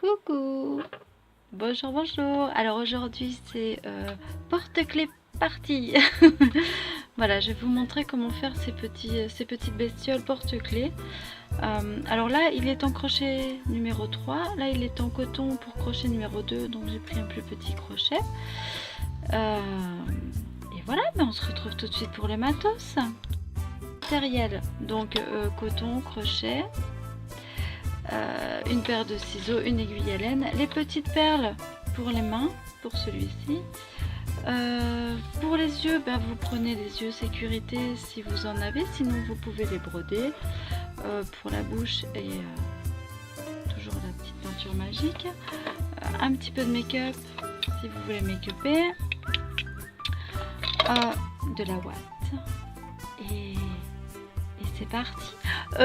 Coucou, bonjour, bonjour. Alors aujourd'hui c'est porte-clés partie. Voilà, je vais vous montrer comment faire ces petites bestioles porte-clés. Alors là il est en crochet numéro 3, là il est en coton pour crochet numéro 2, donc j'ai pris un plus petit crochet. Et voilà, ben on se retrouve tout de suite pour le matos. Matériel, donc coton, crochet. Une paire de ciseaux, une aiguille à laine, les petites perles pour les mains, pour celui-ci. Pour les yeux, ben, vous prenez les yeux sécurité si vous en avez, sinon vous pouvez les broder. Pour la bouche et toujours la petite peinture magique. Un petit peu de make-up si vous voulez make-upper. De la ouate. Et c'est parti.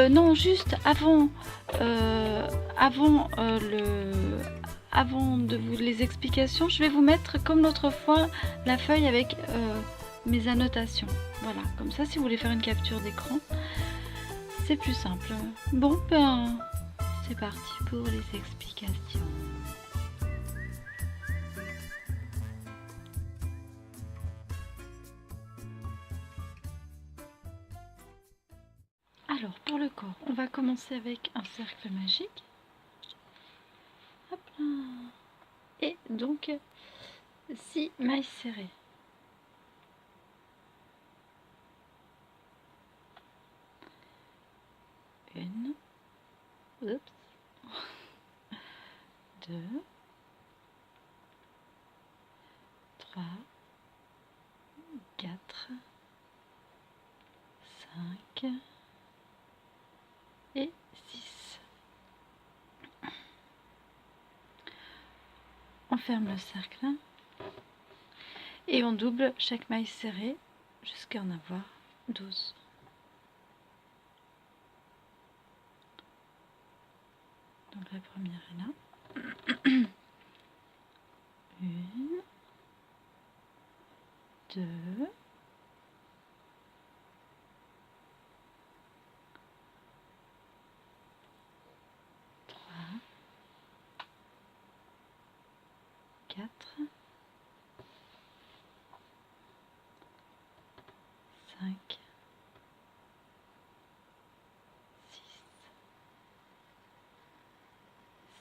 Non, juste avant de vous les explications, je vais vous mettre comme l'autre fois la feuille avec mes annotations. Voilà, comme ça si vous voulez faire une capture d'écran, c'est plus simple. Bon, ben c'est parti pour les explications. Alors pour le corps, on va commencer avec un cercle magique. Hop là. Et donc 6 mailles serrées. Une, oups, 2, 3, 4, 5 et 6. On ferme le cercle et on double chaque maille serrée jusqu'à en avoir 12. Donc la première est là. 1, 2, 3, 4, 5, 6,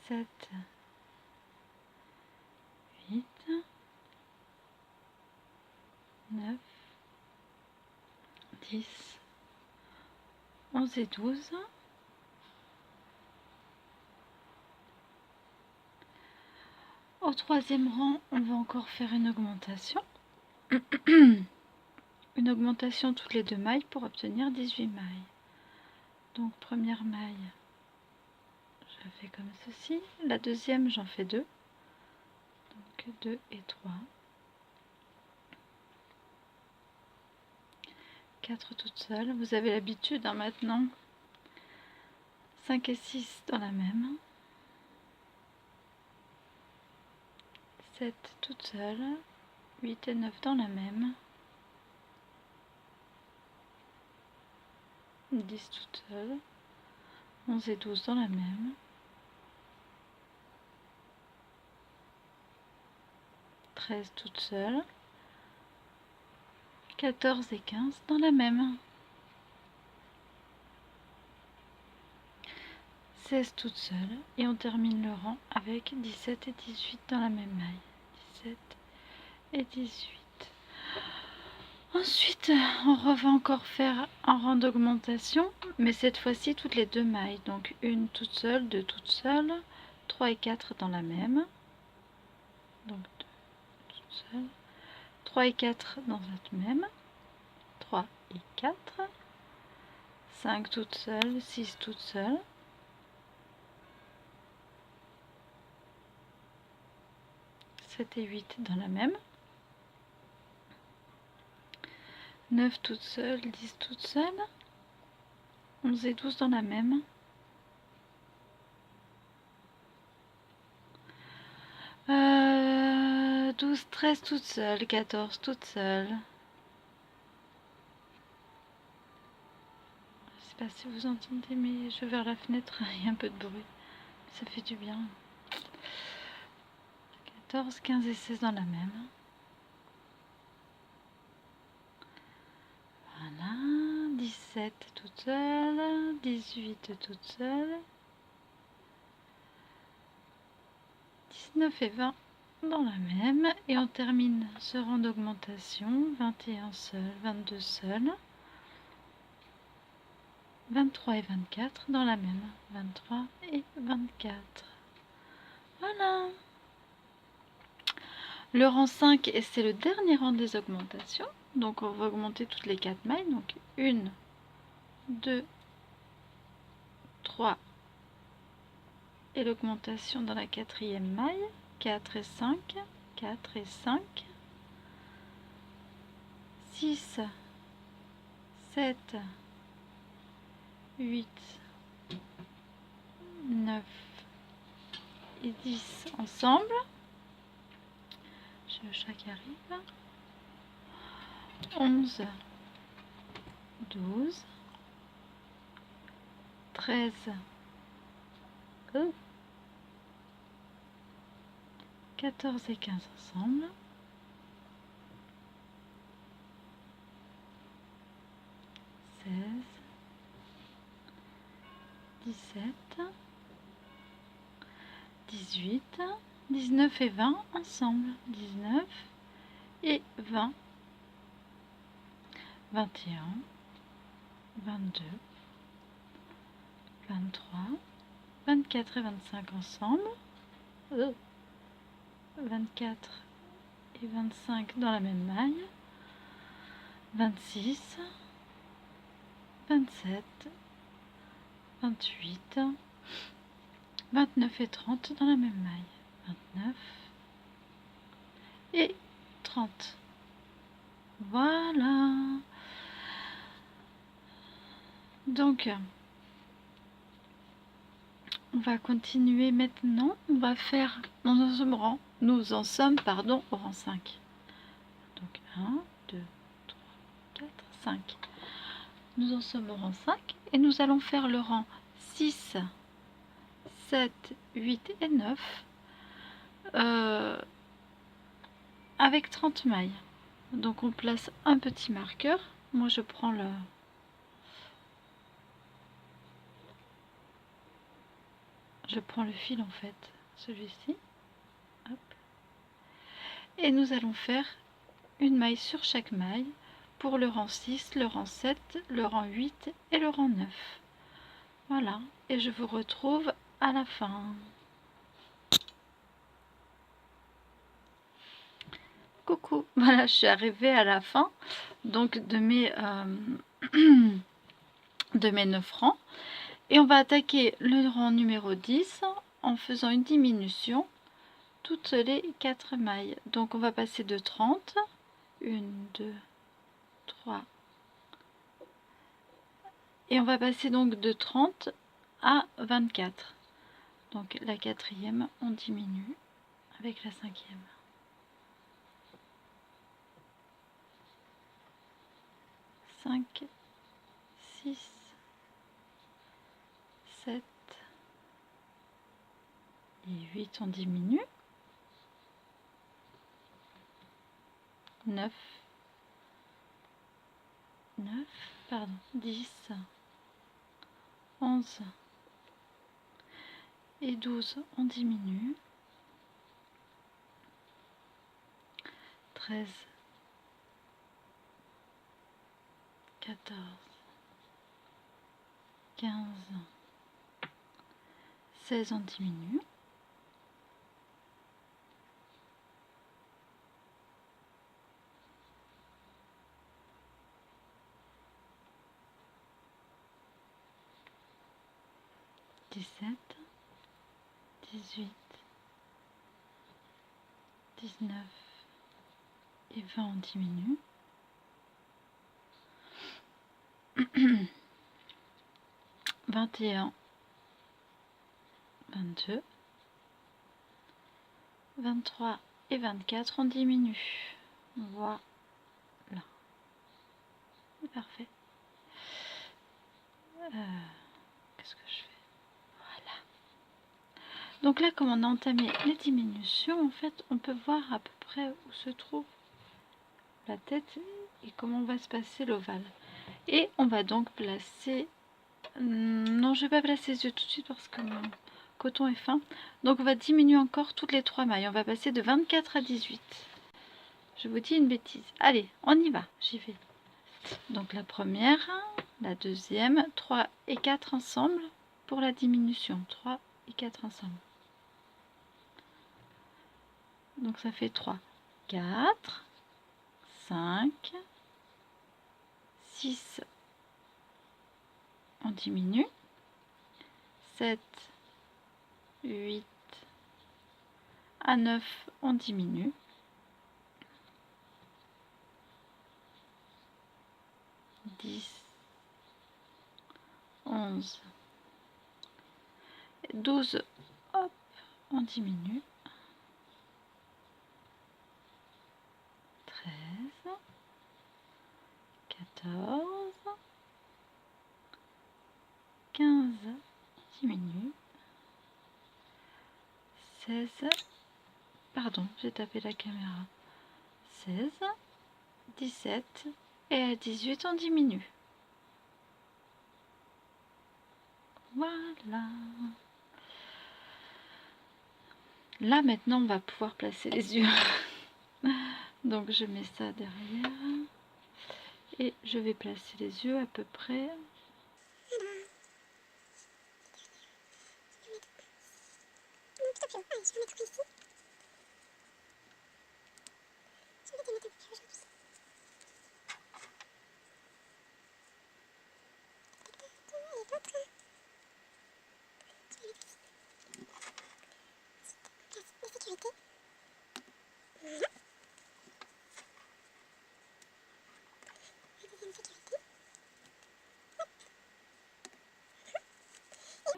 7, 8, 9, 10, 11 et 12. Au troisième rang, on va encore faire une augmentation. Une augmentation toutes les 2 mailles pour obtenir 18 mailles. Donc première maille, je fais comme ceci. La deuxième, j'en fais 2. Donc 2 et 3. 4 toutes seules. Vous avez l'habitude maintenant. 5 et 6 dans la même. 7 toutes seules. 8 et 9 dans la même. 10 toutes seules. 11 et 12 dans la même. 13 toutes seules. 14 et 15 dans la même. 16 toutes seules. Et on termine le rang avec 17 et 18 dans la même maille. 17 et 18. Ensuite, on va encore faire un rang d'augmentation, mais cette fois-ci toutes les 2 mailles. Donc une toute seule, 2 toutes seules, 3 et 4 dans la même. Donc 2 toutes seules, 3 et 4 dans cette même. 3 et 4. 5 toutes seules, 6 toutes seules. 7 et 8 dans la même. 9 toutes seules, 10 toutes seules. 11 et 12 dans la même. 12, 13 toutes seules, 14 toutes seules. Je sais pas si vous entendez, mais je vais vers la fenêtre, il y a un peu de bruit. Ça fait du bien. 14, 15 et 16 dans la même. Voilà, 17 toute seule, 18 toute seule, 19 et 20 dans la même. Et on termine ce rang d'augmentation, 21 seul, 22 seul, 23 et 24 dans la même, 23 et 24. Voilà. Le rang 5, et c'est le dernier rang des augmentations. Donc on va augmenter toutes les 4 mailles. Donc 1, 2, 3 et l'augmentation dans la 4e maille. 4 et 5, 4 et 5, 6, 7, 8, 9 et 10 ensemble. J'ai le chat qui arrive. 11, 12, 13, 14 et 15 ensemble. 16, 17, 18, 19 et 20 ensemble. 19 et 20, 21, 22, 23, 24 et 25 ensemble. 24 et 25 dans la même maille. 26, 27, 28, 29 et 30 dans la même maille. 29 et 30. Voilà. Donc, on va continuer maintenant. On va faire, nous en sommes au rang 5. Donc 1, 2, 3, 4, 5. Nous en sommes au rang 5 et nous allons faire le rang 6, 7, 8 et 9 avec 30 mailles. Donc on place un petit marqueur. Moi je prends le fil en fait, celui-ci. Et nous allons faire une maille sur chaque maille pour le rang 6, le rang 7, le rang 8 et le rang 9. Voilà, et je vous retrouve à la fin. Coucou, voilà, je suis arrivée à la fin donc de mes 9 rangs. Et on va attaquer le rang numéro 10 en faisant une diminution toutes les 4 mailles. Donc on va passer de 30, 1, 2, 3, et on va passer donc de 30 à 24. Donc la 4e, on diminue avec la 5e. 5, 6, 7 et 8, on diminue. 9, 10, 11 et 12, on diminue. 13, 14, 15, 16, on diminue. 17, 18, 19 et 20, on diminue. 21, 22, 23 et 24, on diminue. Voilà. Parfait. Qu'est-ce que je fais? Voilà. Donc là, comme on a entamé les diminutions, en fait, on peut voir à peu près où se trouve la tête et comment va se passer l'ovale. Et on va donc placer... Non, je ne vais pas placer les yeux tout de suite parce que mon coton est fin. Donc on va diminuer encore toutes les 3 mailles. On va passer de 24 à 18. Je vous dis une bêtise. Allez, on y va, j'y vais. Donc la première, la deuxième, 3 et 4 ensemble pour la diminution. 3 et 4 ensemble. Donc ça fait 3, 4, 5, 6, on diminue, 7, 8, à 9, on diminue, 10, 11, 12, hop, on diminue, 13, 14, 15, diminue, 16, pardon, j'ai tapé la caméra, 16, 17 et à 18 on diminue. Voilà. Là maintenant on va pouvoir placer les yeux. Donc je mets ça derrière et je vais placer les yeux à peu près.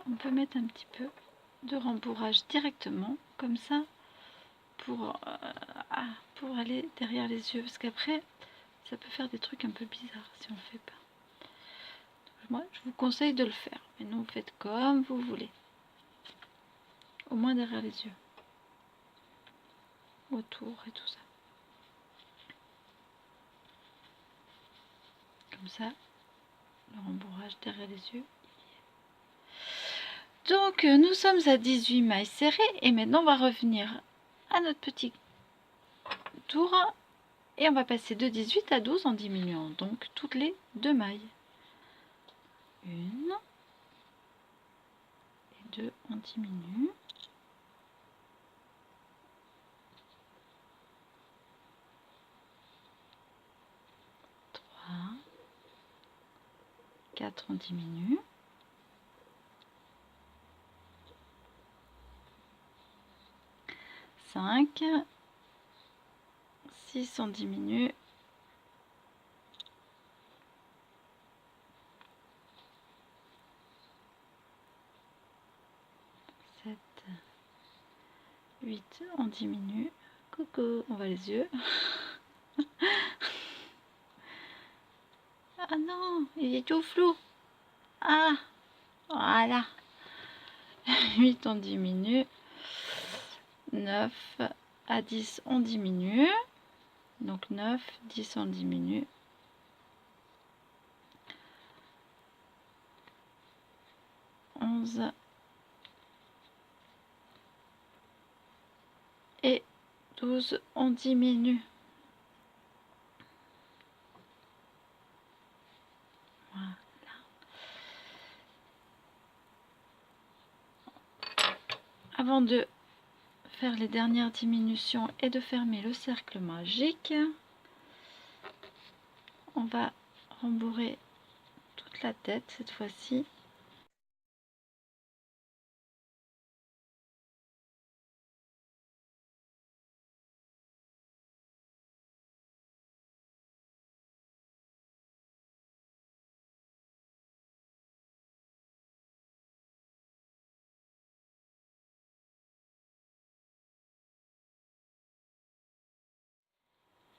On peut mettre un petit peu de rembourrage directement comme ça pour aller derrière les yeux parce qu'après ça peut faire des trucs un peu bizarres si on ne le fait pas. Donc, moi je vous conseille de le faire, mais non, vous faites comme vous voulez, au moins derrière les yeux, autour et tout ça, comme ça le rembourrage derrière les yeux. Donc nous sommes à 18 mailles serrées et maintenant on va revenir à notre petit tour et on va passer de 18 à 12 en diminuant donc toutes les 2 mailles. 1 et 2, on diminue. 3, 4, on diminue. 5, 6, on diminue. 7, 8, on diminue. Coucou, on voit les yeux. Ah non, il est tout flou. Ah, voilà. 8, on diminue. 9 à 10, on diminue. Donc 9, 10, on diminue. 11 et 12, on diminue. Voilà. Avant de faire les dernières diminutions et de fermer le cercle magique, on va rembourrer toute la tête cette fois-ci.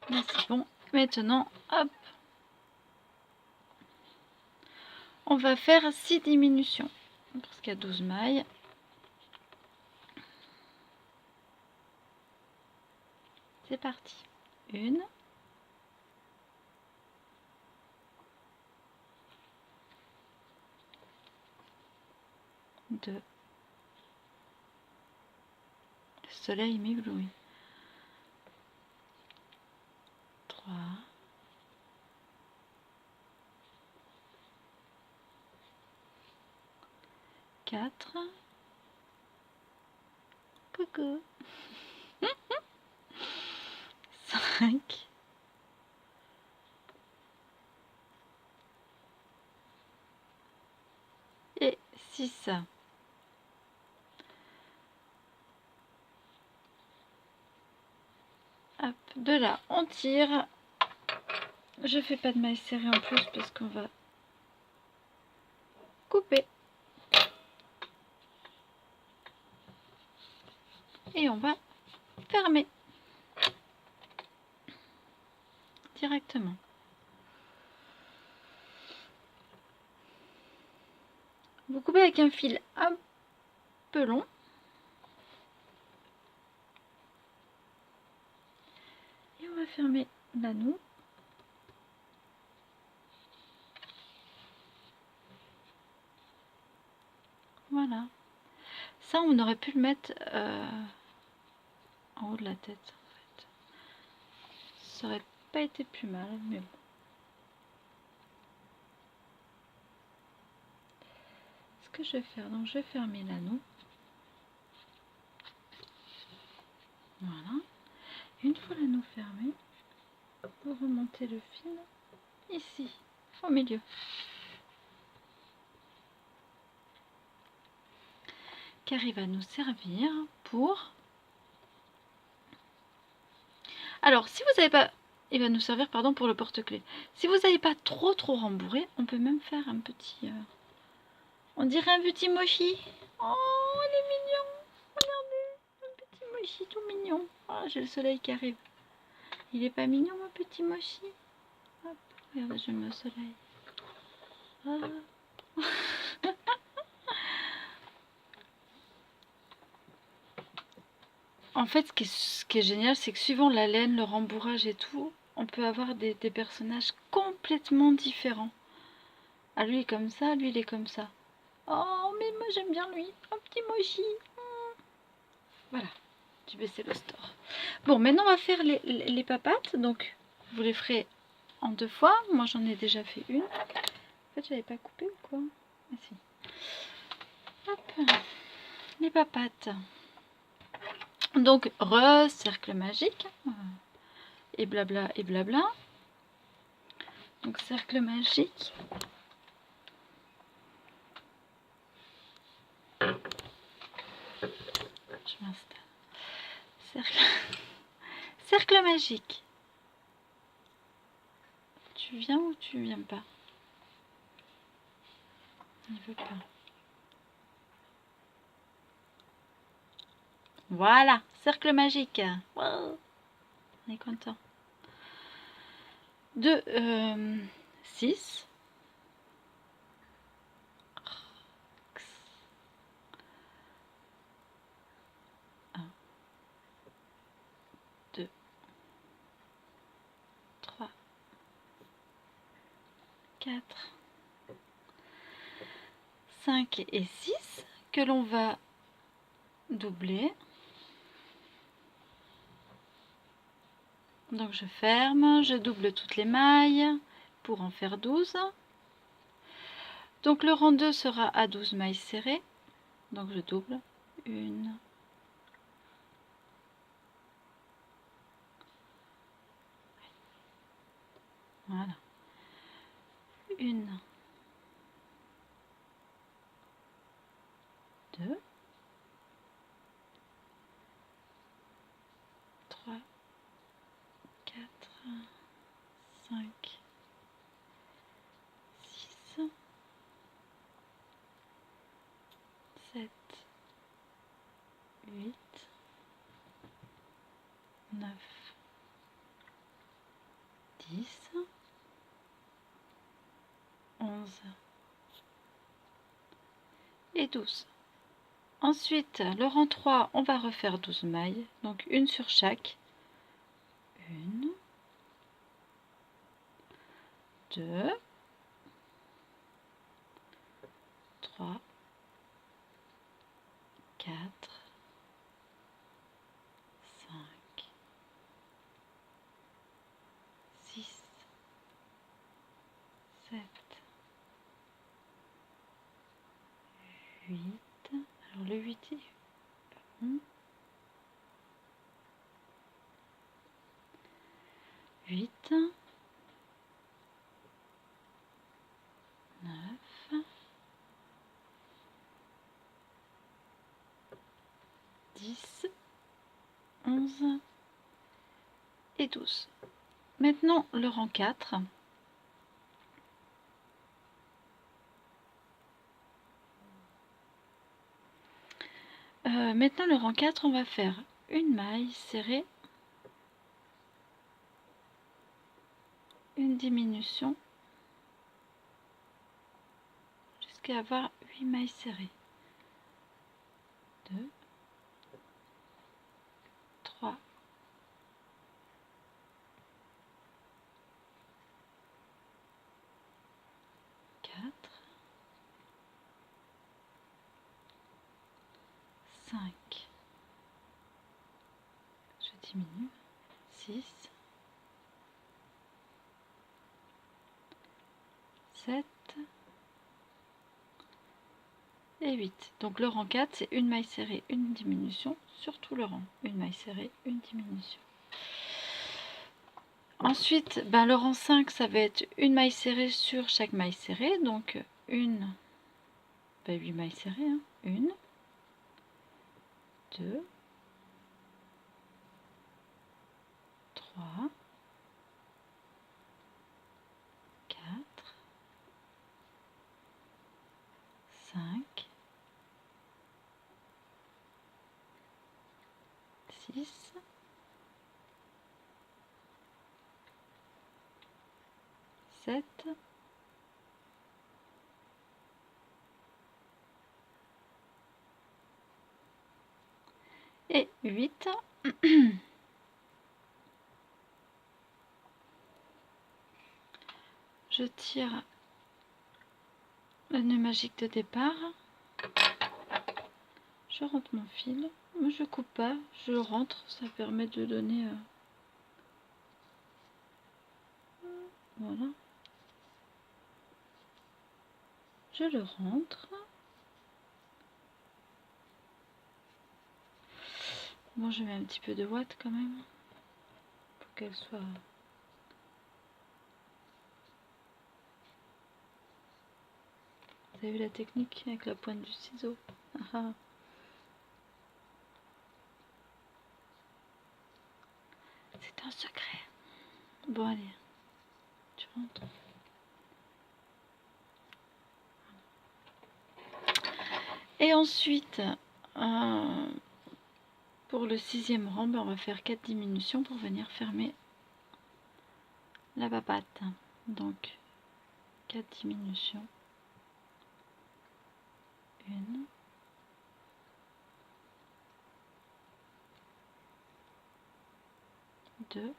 Là c'est bon. Maintenant, hop, on va faire 6 diminutions parce qu'il y a 12 mailles. C'est parti. 1, 2. Le soleil m'éblouit. 3, 4. Coucou. 5. Et 6. Hop, de là, on tire. Je fais pas de mailles serrées en plus parce qu'on va couper. Et on va fermer directement. Vous coupez avec un fil un peu long. Et on va fermer l'anneau. Voilà. Ça, on aurait pu le mettre en haut de la tête, en fait. Ça aurait pas été plus mal, mais bon. Ce que je vais faire, donc je vais fermer l'anneau. Voilà. Une fois l'anneau fermé, vous remontez le fil ici, au milieu. Car il va nous servir pour... Alors, si vous n'avez pas... Il va nous servir, pardon, pour le porte-clés. Si vous n'avez pas trop rembourré, on peut même faire un petit... On dirait un petit mochi. Oh, il est mignon. Regardez, un petit mochi tout mignon. Oh, j'ai le soleil qui arrive. Il est pas mignon, mon petit mochi? Hop, regardez, je mets au soleil. Ah. En fait, ce qui est génial, c'est que suivant la laine, le rembourrage et tout, on peut avoir des personnages complètement différents. Ah, lui il est comme ça, lui il est comme ça. Oh, mais moi j'aime bien lui, un petit mochi. Voilà, j'ai baissé le store. Bon, maintenant on va faire les papates. Donc, vous les ferez en 2 fois. Moi j'en ai déjà fait une. En fait, j'avais pas coupé ou quoi? Ah si. Hop, les papates. Donc, cercle magique. Et blabla, et blabla. Donc, cercle magique. Je m'installe. Cercle magique. Tu viens ou tu viens pas? Il veut pas. Voilà, cercle magique. Wow. On est content. 2, 6. 1, 2, 3, 4, 5 et 6 que l'on va doubler. Donc je ferme, je double toutes les mailles pour en faire 12. Donc le rang 2 sera à 12 mailles serrées. Donc je double. 1, voilà. 1, 2, 3, 4, 5, 6, 7, 8, 9, 10, 11 et 12. Ensuite, le rang 3, on va refaire 12 mailles, donc une sur chaque. 1, 2, 3, 4, 5, 6, 7, 8. Alors le 8 est bon. 8, 9, 10, 11 et 12. Maintenant le rang 4. Maintenant le rang 4, on va faire une maille serrée, une diminution, jusqu'à avoir 8 mailles serrées. 2, 3, 4, 5, je diminue, 6, 7 et 8. Donc le rang 4, c'est une maille serrée, une diminution sur tout le rang. Une maille serrée, une diminution. Ensuite, le rang 5, ça va être une maille serrée sur chaque maille serrée. Donc 8 mailles serrées. 1, 2, 3, 4, 5, 6, 7, et 8. Je tire le nœud magique de départ. Je rentre mon fil. Je coupe pas, je rentre. Ça permet de donner... Voilà. Je le rentre. Bon, je mets un petit peu de ouate quand même. Pour qu'elle soit... Vous avez vu la technique avec la pointe du ciseau? C'est un secret. Bon, allez. Tu rentres. Et ensuite, pour le 6e rang, on va faire 4 diminutions pour venir fermer la babate. Donc, 4 diminutions. 1, 2,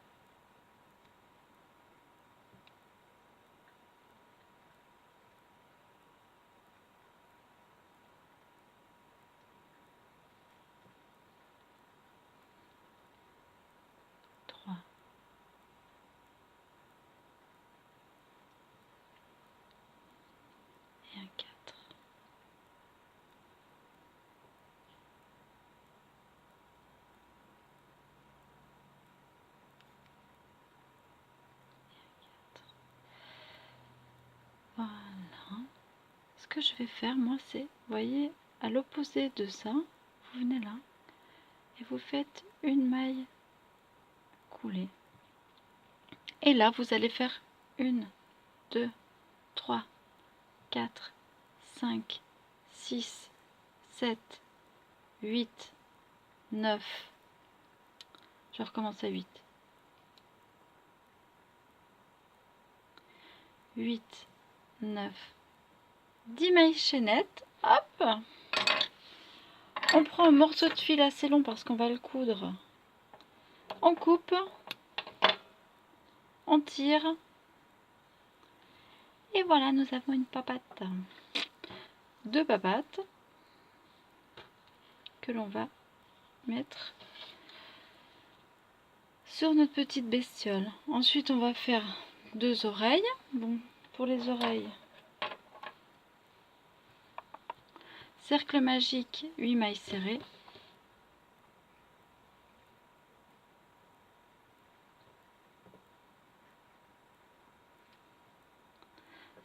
3, et un 4. Voilà. Ce que je vais faire, moi, c'est, vous voyez, à l'opposé de ça, vous venez là et vous faites une maille coulée. Et là, vous allez faire 1, 2, 3, 4, 5, 6, 7, 8, 9. Je recommence à 8. 8, 9, 10 mailles chaînettes. Hop! On prend un morceau de fil assez long parce qu'on va le coudre. On coupe. on tire. Et voilà, nous avons une papate. 2 papates que l'on va mettre sur notre petite bestiole. Ensuite, on va faire 2 oreilles. Bon, pour les oreilles, cercle magique, 8 mailles serrées.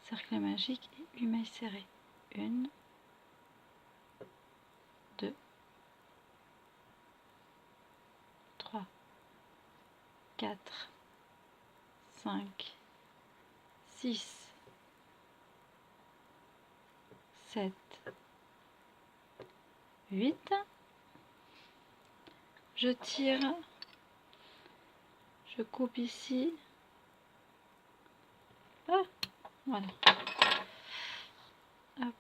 Cercle magique et 8 mailles serrées. 1, 2, 3, 4, 5, 6, 7, 8. Je tire, je coupe ici. Ah, voilà. Hop,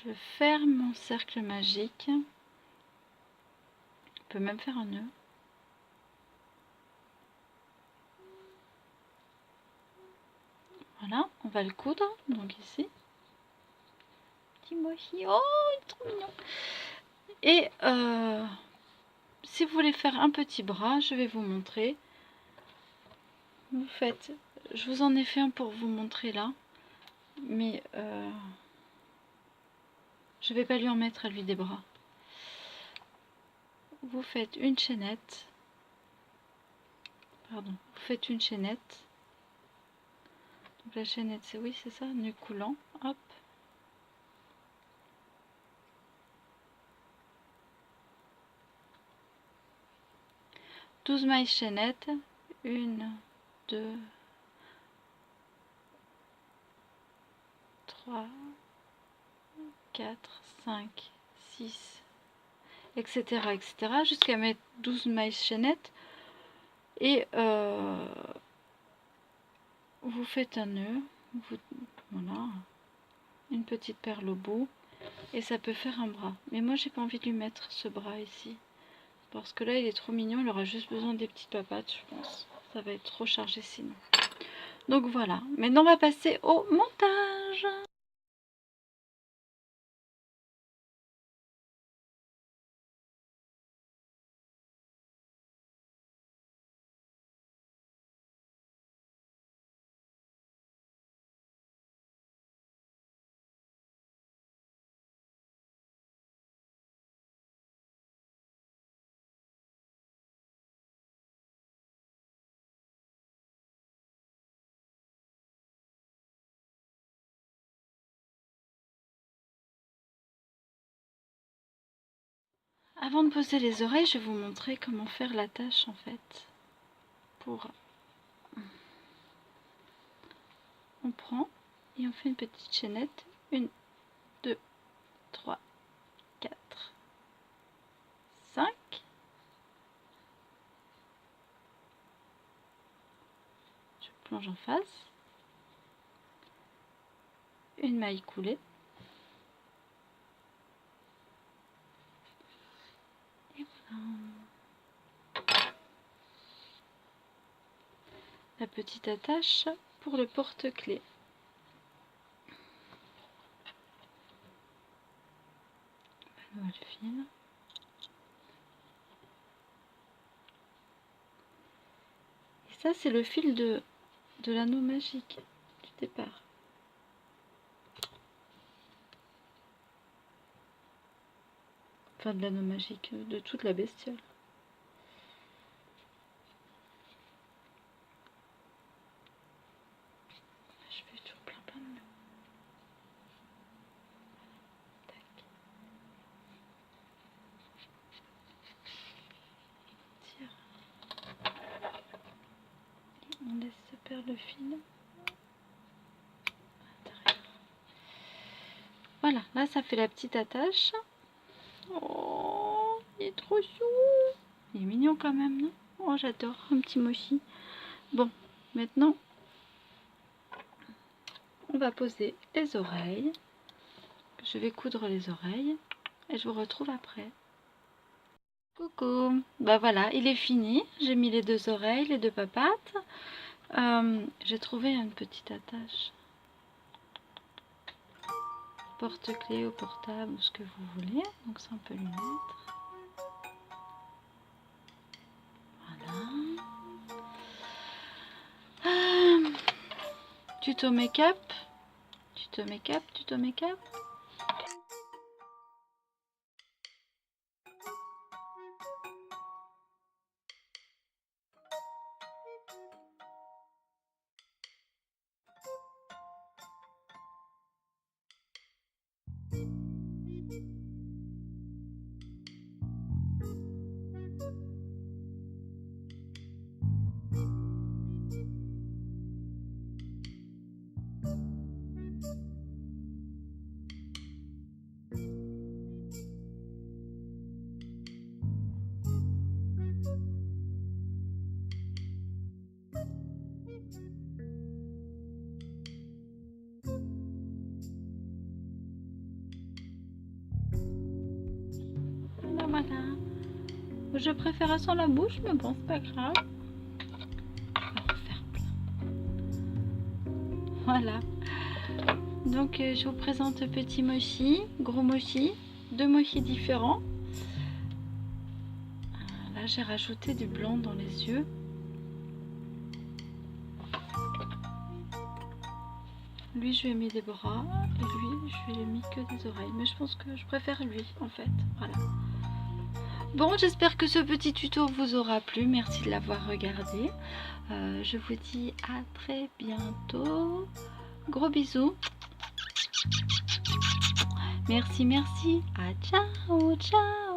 je ferme mon cercle magique. On peut même faire un nœud. Voilà, on va le coudre, donc ici. Petit mochi, oh, il est trop mignon. Et si vous voulez faire un petit bras, je vais vous montrer. Vous faites, je vous en ai fait un pour vous montrer là, mais je vais pas lui en mettre à lui des bras. Vous faites une chaînette, pardon, vous faites une chaînette. Donc la chaînette, c'est oui, c'est ça, nœud coulant, hop. « 12 mailles chaînettes, 1, 2, 3, 4, 5, 6, etc. etc. jusqu'à mettre 12 mailles chaînettes. Et vous faites un nœud, voilà, une petite perle au bout, et ça peut faire un bras. Mais moi, j'ai pas envie de lui mettre ce bras ici, parce que là, il est trop mignon, il aura juste besoin des petites papates, je pense. Ça va être trop chargé sinon. Donc voilà, maintenant on va passer au montage. Avant de poser les oreilles, je vais vous montrer comment faire l'attache en fait. On prend et on fait une petite chaînette. 1, 2, 3, 4, 5. Je plonge en face. Une maille coulée. Et voilà. La petite attache pour le porte-clés. On va le fil. Et ça, c'est le fil de l'anneau magique du départ. Enfin, de l'anneau magique de toute la bestiole. Je fais toujours plein de nœuds. Tac. Tire. Et on laisse se perdre le fil. Voilà, là ça fait la petite attache. Oh, il est trop chou. Il est mignon quand même, non? Oh, j'adore, un petit mochi. Bon, maintenant, on va poser les oreilles. Je vais coudre les oreilles et je vous retrouve après. Coucou, bah voilà, il est fini. J'ai mis les 2 oreilles, les 2 papates. J'ai trouvé une petite attache. Porte-clés au portable ou ce que vous voulez. Donc ça on peut lui mettre. Voilà. Tuto make-up. Tuto make-up, tuto make-up. Ben voilà. Je préférais sans la bouche, mais bon, c'est pas grave. On va en faire plein. Voilà. Donc je vous présente petit mochi, gros mochi, deux mochis différents. Là j'ai rajouté du blanc dans les yeux. Lui je lui ai mis des bras et lui je lui ai mis que des oreilles. Mais je pense que je préfère lui en fait. Voilà. Bon, j'espère que ce petit tuto vous aura plu. Merci de l'avoir regardé. Je vous dis à très bientôt. Gros bisous. Merci, merci. À ciao, ciao.